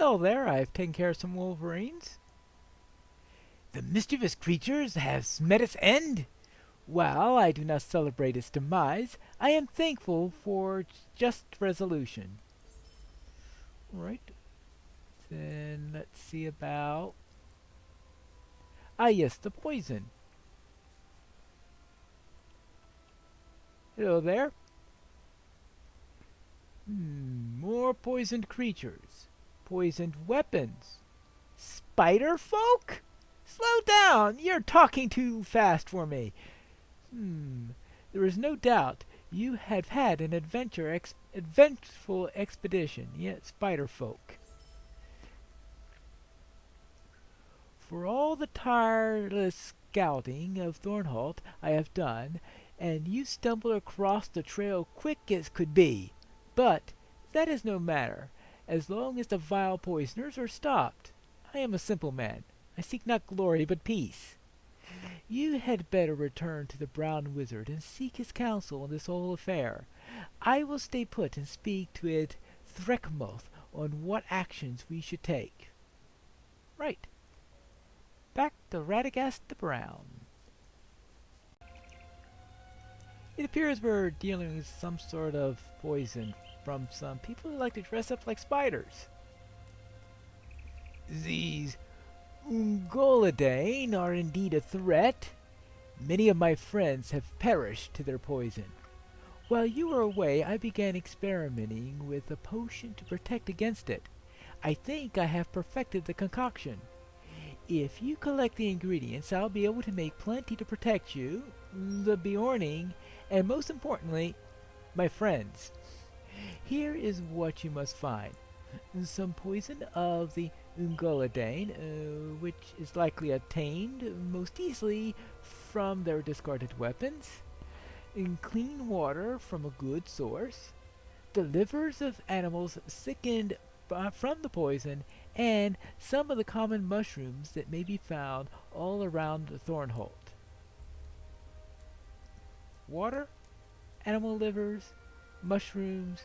Hello there, I've taken care of some wolverines. The mischievous creatures has met its end. While I do not celebrate its demise, I am thankful for just resolution. Right. Then let's see about... Ah yes, the poison. Hello there. More poisoned creatures. Poisoned weapons. Spider folk? Slow down! You're talking too fast for me. There is no doubt you have had an eventful expedition, yet spider folk. For all the tireless scouting of Thornholt I have done, and you stumbled across the trail quick as could be. But that is no matter, as long as the vile poisoners are stopped. I am a simple man. I seek not glory, but peace. You had better return to the Brown Wizard and seek his counsel in this whole affair. I will stay put and speak to it Threckmoth on what actions we should take. Right. Back to Radagast the Brown. It appears we're dealing with some sort of poison from some people who like to dress up like spiders. These Ungolidae are indeed a threat. Many of my friends have perished to their poison. While you were away, I began experimenting with a potion to protect against it. I think I have perfected the concoction. If you collect the ingredients, I'll be able to make plenty to protect you, the Bjorning, and most importantly, my friends. Here is what you must find. Some poison of the Ungolidae, which is likely obtained most easily from their discarded weapons. In clean water from a good source. The livers of animals sickened from the poison, and some of the common mushrooms that may be found all around Thornholt. Water, animal livers, mushrooms,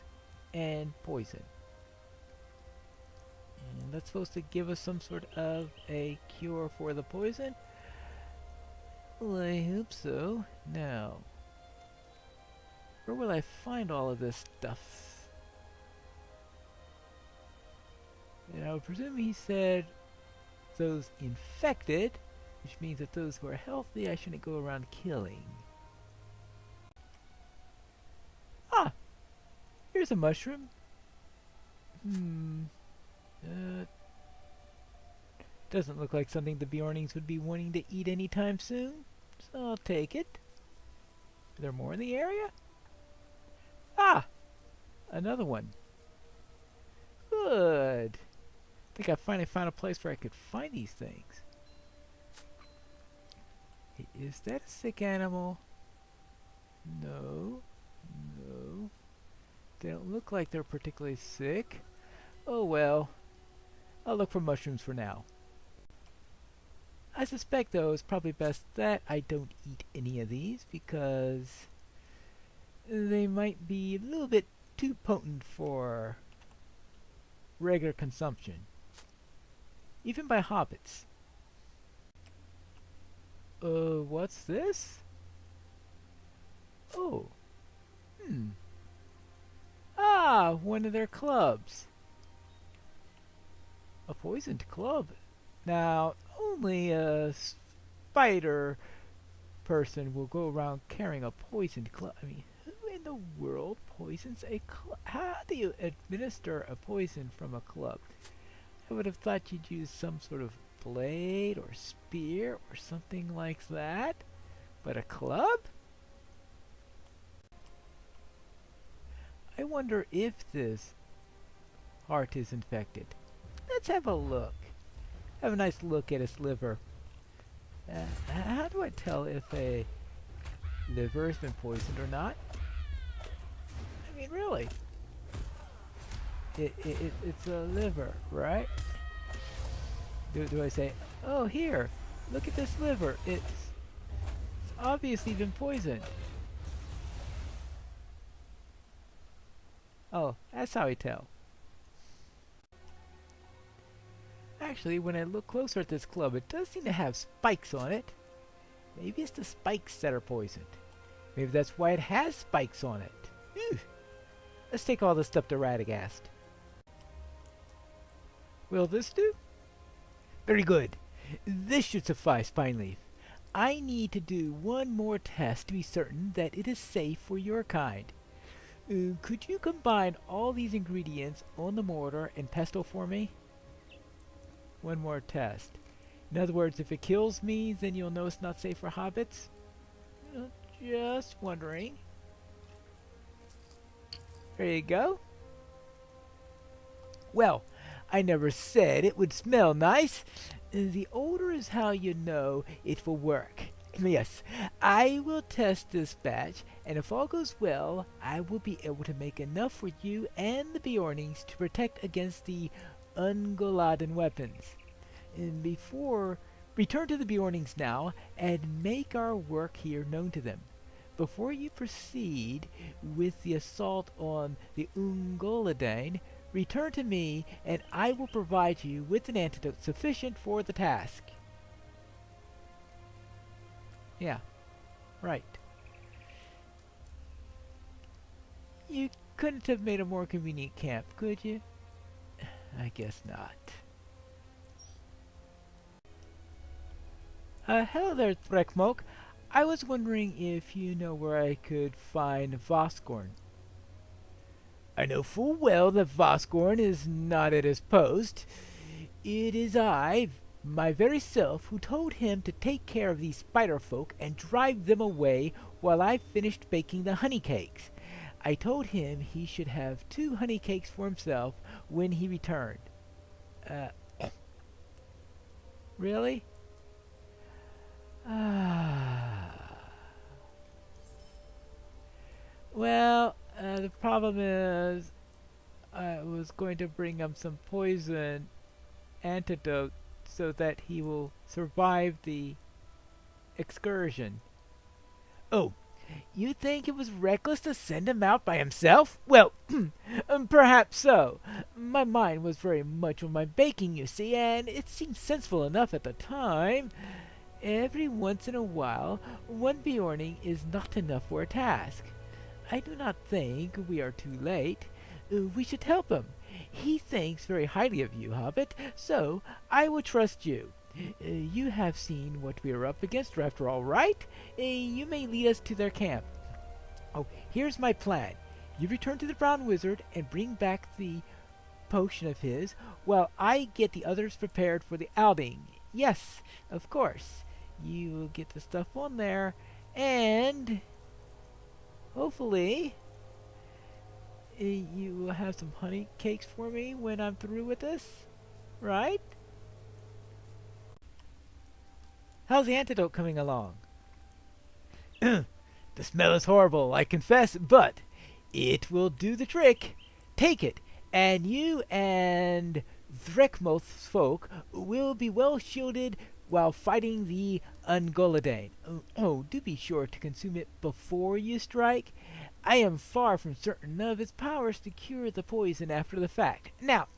and poison. And that's supposed to give us some sort of a cure for the poison. Well, I hope so. Now, where will I find all of this stuff? And I would presume he said those infected, which means that those who are healthy I shouldn't go around killing. Ah! Here's a mushroom. Doesn't look like something the Bjornings would be wanting to eat anytime soon, so I'll take it. Are there more in the area? Ah! Another one. Good. I think I finally found a place where I could find these things. Is that a sick animal? No. No. They don't look like they're particularly sick. Oh well. I'll look for mushrooms for now. I suspect, though, it's probably best that I don't eat any of these because they might be a little bit too potent for regular consumption. Even by hobbits. What's this? Oh. Ah, one of their clubs. A poisoned club. Now, only a spider person will go around carrying a poisoned club. I mean, who in the world poisons a club? How do you administer a poison from a club? I would have thought you'd use some sort of blade or spear or something like that. But a club? I wonder if this heart is infected. Let's have a look. Have a nice look at its liver. How do I tell if a liver has been poisoned or not? I mean, really. It's a liver, right? Do I say, oh, here, look at this liver. It's obviously been poisoned. Oh, that's how I tell. Actually, when I look closer at this club, it does seem to have spikes on it. Maybe it's the spikes that are poisoned. Maybe that's why it has spikes on it. Phew. Let's take all this stuff to Radagast. Will this do? Very good. This should suffice, Pineleaf. I need to do one more test to be certain that it is safe for your kind. Could you combine all these ingredients on the mortar and pestle for me? One more test. In other words, if it kills me, then you'll know it's not safe for hobbits? Just wondering. There you go. Well, I never said it would smell nice. The odor is how you know it will work. Yes, I will test this batch, and if all goes well, I will be able to make enough for you and the Bjornings to protect against the Ungoliant weapons. And return to the Bjornings now, and make our work here known to them. Before you proceed with the assault on the Ungoliant, return to me, and I will provide you with an antidote sufficient for the task. Yeah, right. You couldn't have made a more convenient camp, could you? I guess not. Hello there, Threckmoke. I was wondering if you know where I could find Vosgorn. I know full well that Vosgorn is not at his post. It is I, my very self, who told him to take care of these spider folk and drive them away while I finished baking the honey cakes. I told him he should have 2 honey cakes for himself when he returned. Really? Well, the problem is I was going to bring him some poison antidote so that he will survive the excursion. Oh, you think it was reckless to send him out by himself? Well, perhaps so. My mind was very much on my baking, you see, and it seemed sensible enough at the time. Every once in a while, one Bjorning is not enough for a task. I do not think we are too late. We should help him. He thinks very highly of you, Hobbit, so I will trust you. You have seen what we are up against, after all, right? You may lead us to their camp. Oh, here's my plan. You return to the Brown Wizard and bring back the potion of his, while I get the others prepared for the outing. Yes, of course. You will get the stuff on there, and hopefully you will have some honey cakes for me when I'm through with this, right? How's the antidote coming along? The smell is horrible, I confess, but it will do the trick. Take it, and you and Threckmoth's folk will be well shielded while fighting the Ungoliant. Oh, do be sure to consume it before you strike. I am far from certain of its powers to cure the poison after the fact. Now,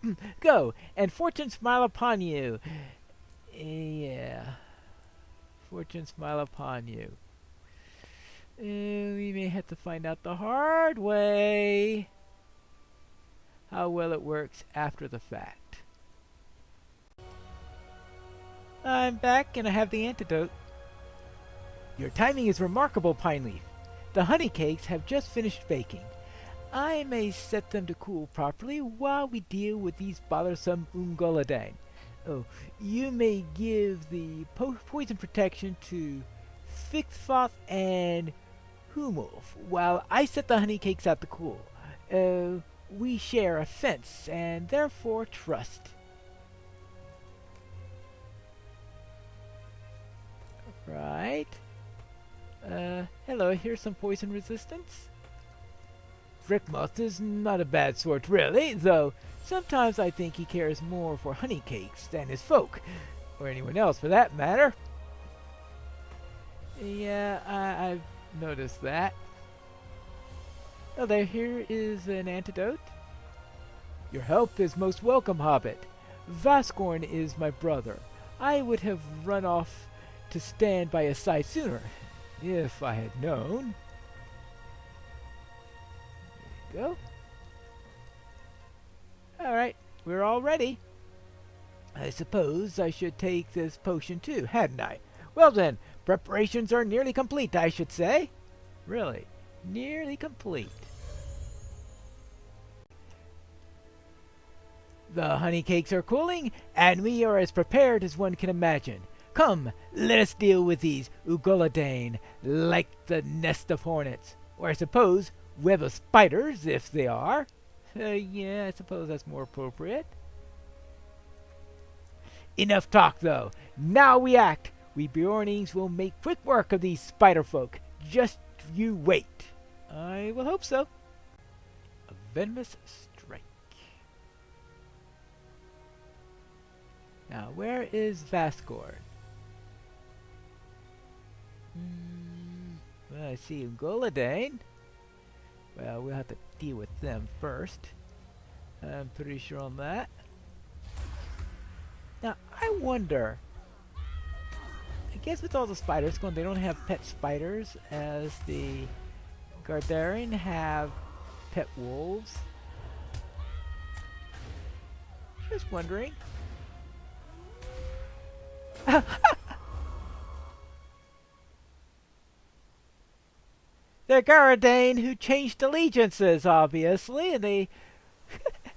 go, and fortune smile upon you. Yeah. Fortune smile upon you. We may have to find out the hard way how well it works after the fact. I'm back and I have the antidote. Your timing is remarkable, Pineleaf. The honey cakes have just finished baking. I may set them to cool properly while we deal with these bothersome Ungoliant. Oh, you may give the poison protection to Fichtfoth and Humulf while I set the honey cakes out to cool. We share a fence and therefore trust. Right. Hello, here's some poison resistance. Threckmoth is not a bad sort, really, though sometimes I think he cares more for honey cakes than his folk, or anyone else for that matter. Yeah, I've noticed that. Oh, here is an antidote. Your help is most welcome, Hobbit. Vascorn is my brother. I would have run off to stand by his side sooner, if I had known. There you go. Alright, we're all ready. I suppose I should take this potion too, hadn't I? Well then, preparations are nearly complete, I should say. Really, nearly complete. The honey cakes are cooling, and we are as prepared as one can imagine. Come, let us deal with these Ugoladain, like the nest of hornets. Or I suppose, web of spiders, if they are. Yeah, I suppose that's more appropriate. Enough talk, though. Now we act. We Bjornings will make quick work of these spider folk. Just you wait. I will hope so. A venomous strike. Now, where is Vascorn? Well, I see Ugoladain. Well, we'll have to deal with them first. I'm pretty sure on that. Now, I wonder. I guess with all the spiders going, they don't have pet spiders as the Gardarian have pet wolves. Just wondering. They're Gardarian who changed allegiances, obviously, and they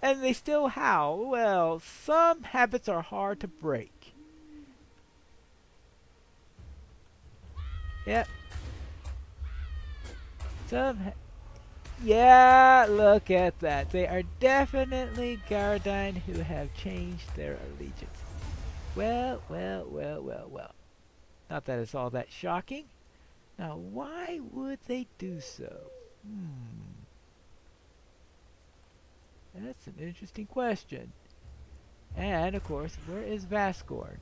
and they still howl. Well, some habits are hard to break. Yep. Yeah, look at that. They are definitely Gardarian who have changed their allegiance. Well. Not that it's all that shocking. Now, why would they do so? That's an interesting question. And, of course, where is Vascorn?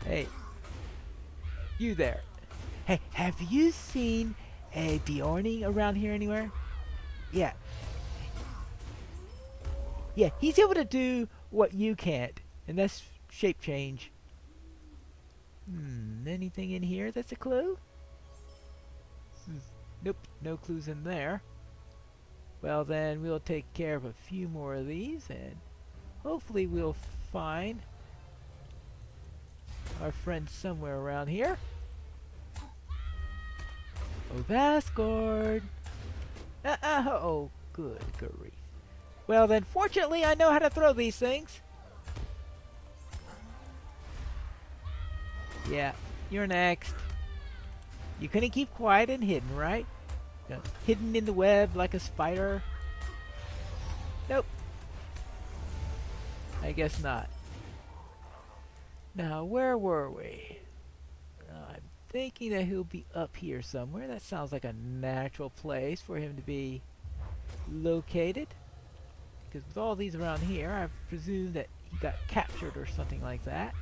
Hey. You there. Hey, have you seen a Bjorning around here anywhere? Yeah. Yeah, he's able to do what you can't. And that's shape change. Anything in here that's a clue? Nope, no clues in there. Well then, we'll take care of a few more of these, and hopefully we'll find our friend somewhere around here. Oh, Vascorn! Oh, good grief. Well then, fortunately I know how to throw these things. Yeah, you're next. You couldn't keep quiet and hidden, right? Hidden in the web like a spider? Nope. I guess not. Now, where were we? I'm thinking that he'll be up here somewhere. That sounds like a natural place for him to be located. Because with all these around here, I presume that he got captured or something like that.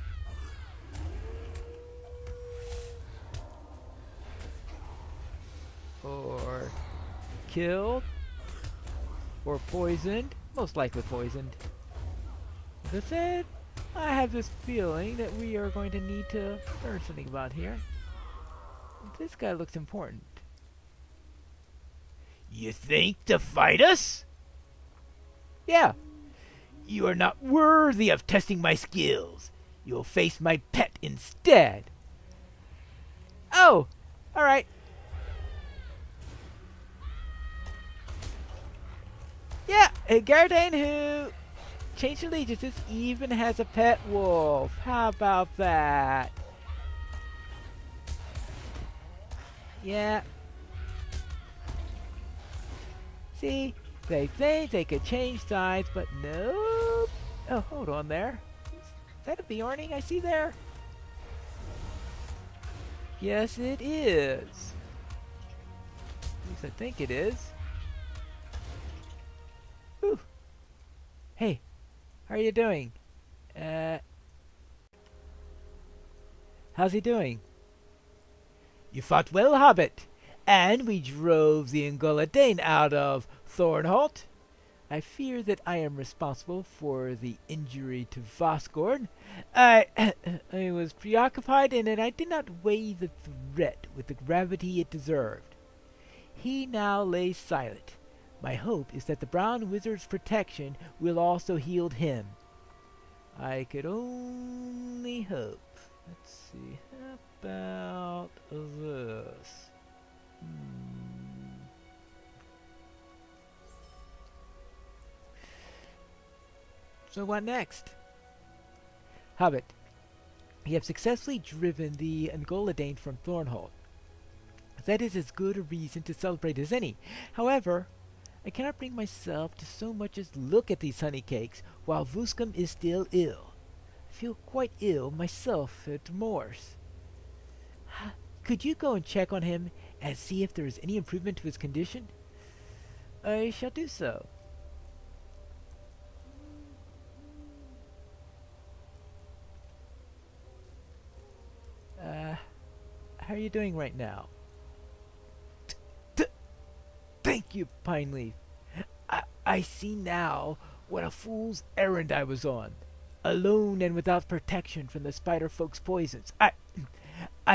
Or killed, or poisoned, most likely poisoned. As I said, I have this feeling that we are going to need to learn something about here. This guy looks important. You think to fight us? Yeah. You are not worthy of testing my skills. You'll face my pet instead. Oh, alright. Yeah, a Gardarian who changed allegiances even has a pet wolf. How about that? Yeah. See, they think they could change sides, but nope. Oh, hold on there. Is that a Bjorning I see there? Yes, it is. At least I think it is. Whew. Hey, how are you doing? How's he doing? You fought well, Hobbit, and we drove the Ungolidain out of Thornholt, I fear that I am responsible for the injury to Vosgorn. I I was preoccupied in it. I did not weigh the threat with the gravity it deserved. He now lays silent. My hope is that the Brown Wizard's protection will also heal him. I could only hope. Let's see. How about this? So what next? Hobbit, you have successfully driven the Angolodane from Thornholt. That is as good a reason to celebrate as any. However, I cannot bring myself to so much as look at these honey cakes while Vuscum is still ill. I feel quite ill myself at remorse. Could you go and check on him and see if there is any improvement to his condition? I shall do so. How are you doing right now? Thank you, Pineleaf. I see now what a fool's errand I was on. Alone and without protection from the spider folk's poisons. I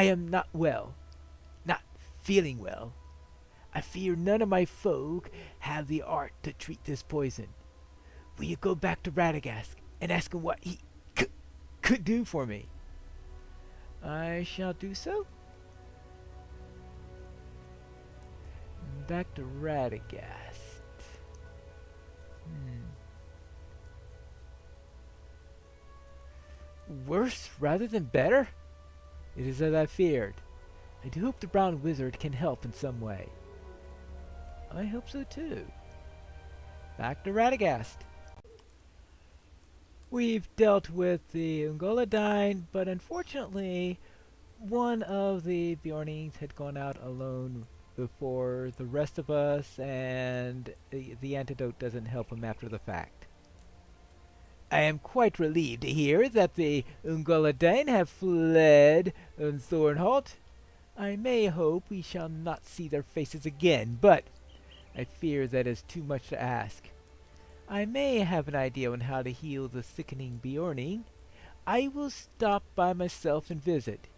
am not well. Not feeling well. I fear none of my folk have the art to treat this poison. Will you go back to Radagast and ask him what he could do for me? I shall do so. Back to Radagast. Worse rather than better? It is as I feared. I do hope the Brown Wizard can help in some way. I hope so too. Back to Radagast. We've dealt with the Ungolodine, but unfortunately, one of the Bjornings had gone out alone before the rest of us, and the antidote doesn't help him after the fact. I am quite relieved to hear that the Ungolodine have fled Thornholt. I may hope we shall not see their faces again, but I fear that is too much to ask. I may have an idea on how to heal the sickening Bjorning. I will stop by myself and visit.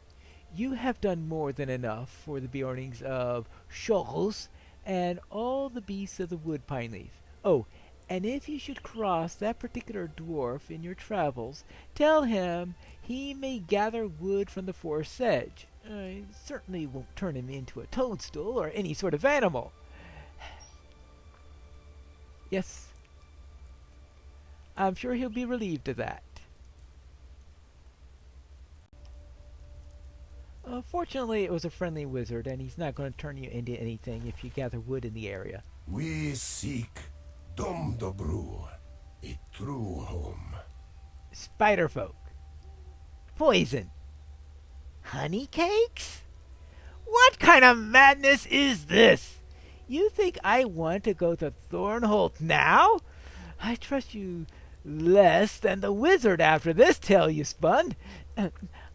You have done more than enough for the Bjornings of Scholz and all the beasts of the wood, Pineleaf. Oh, and if you should cross that particular dwarf in your travels, tell him he may gather wood from the forest sedge. I certainly won't turn him into a toadstool or any sort of animal. Yes, I'm sure he'll be relieved of that. Fortunately, it was a friendly wizard, and he's not going to turn you into anything if you gather wood in the area. We seek Dom Dobru, a true home. Spider folk. Poison. Honey cakes? What kind of madness is this? You think I want to go to Thornholt now? I trust you less than the wizard after this tale you spun.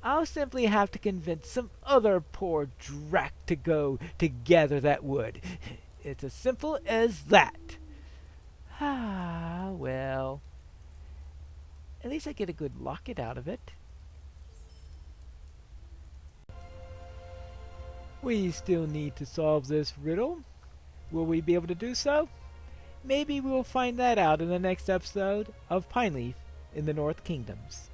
I'll simply have to convince some other poor drac to go to gather that wood. It's as simple as that. Ah, well. At least I get a good locket out of it. We still need to solve this riddle. Will we be able to do so? Maybe we'll find that out in the next episode of Pineleaf in the North Kingdoms.